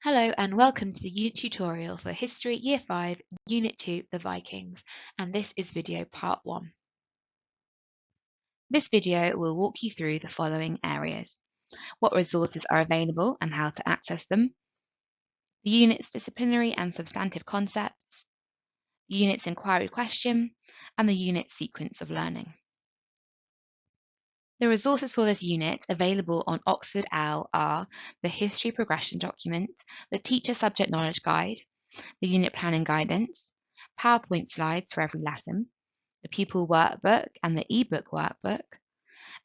Hello and welcome to the unit tutorial for History Year 5, Unit 2, The Vikings, and this is video part 1. This video will walk you through the following areas: what resources are available and how to access them, the unit's disciplinary and substantive concepts, the unit's inquiry question, and the unit's sequence of learning. The resources for this unit available on Oxford OWL are the History Progression document, the Teacher Subject Knowledge Guide, the unit planning guidance, PowerPoint slides for every lesson, the pupil workbook and the ebook workbook,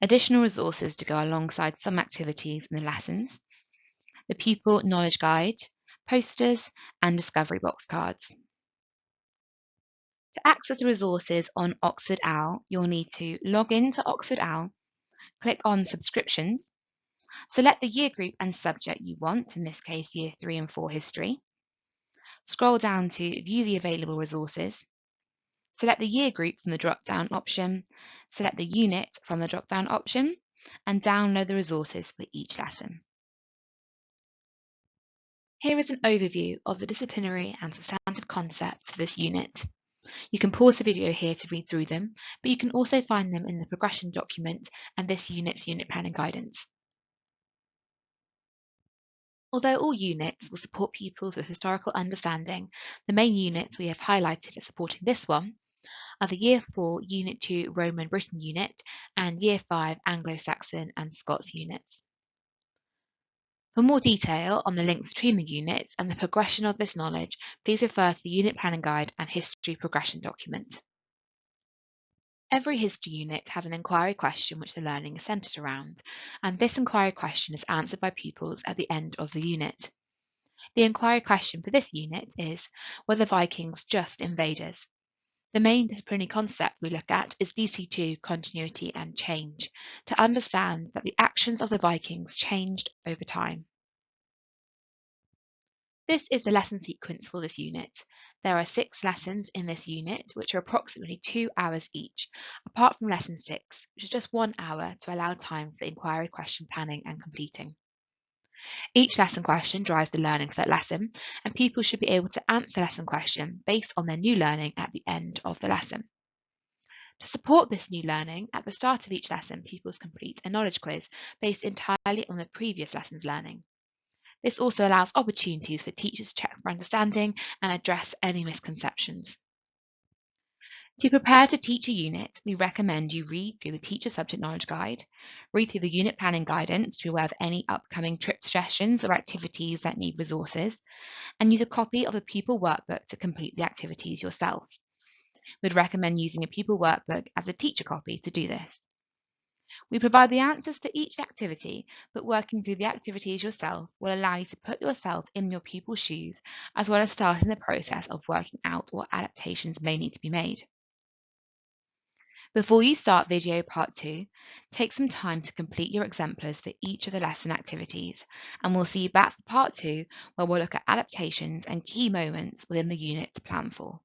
additional resources to go alongside some activities in the lessons, the pupil knowledge guide, posters, and discovery box cards. To access the resources on Oxford OWL, you'll need to log in to Oxford OWL, click on subscriptions, select the year group and subject you want, in this case Year 3 and 4 history, scroll down to view the available resources, select the year group from the drop-down option, select the unit from the drop-down option, and download the resources for each lesson. Here is an overview of the disciplinary and substantive concepts for this unit. You can pause the video here to read through them, but you can also find them in the progression document and this unit's unit planning guidance. Although all units will support pupils with historical understanding, the main units we have highlighted as supporting this one are the Year 4 Unit 2 Roman Britain unit and Year 5 Anglo-Saxon and Scots units. For more detail on the links between the units and the progression of this knowledge, please refer to the Unit Planning Guide and History Progression document. Every history unit has an inquiry question which the learning is centred around, and this inquiry question is answered by pupils at the end of the unit. The inquiry question for this unit is, were the Vikings just invaders? The main disciplinary concept we look at is DC2, continuity and change, to understand that the actions of the Vikings changed over time. This is the lesson sequence for this unit. There are 6 lessons in this unit, which are approximately 2 hours each, apart from lesson 6, which is just 1 hour to allow time for the inquiry question planning and completing. Each lesson question drives the learning for that lesson, and pupils should be able to answer the lesson question based on their new learning at the end of the lesson. To support this new learning, at the start of each lesson, pupils complete a knowledge quiz based entirely on the previous lesson's learning. This also allows opportunities for teachers to check for understanding and address any misconceptions. To prepare to teach a unit, we recommend you read through the Teacher Subject Knowledge Guide, read through the Unit Planning Guidance to be aware of any upcoming trip suggestions or activities that need resources, and use a copy of the pupil workbook to complete the activities yourself. We'd recommend using a pupil workbook as a teacher copy to do this. We provide the answers for each activity, but working through the activities yourself will allow you to put yourself in your pupil's shoes, as well as starting the process of working out what adaptations may need to be made. Before you start video part 2, take some time to complete your exemplars for each of the lesson activities, and we'll see you back for part 2, where we'll look at adaptations and key moments within the unit to plan for.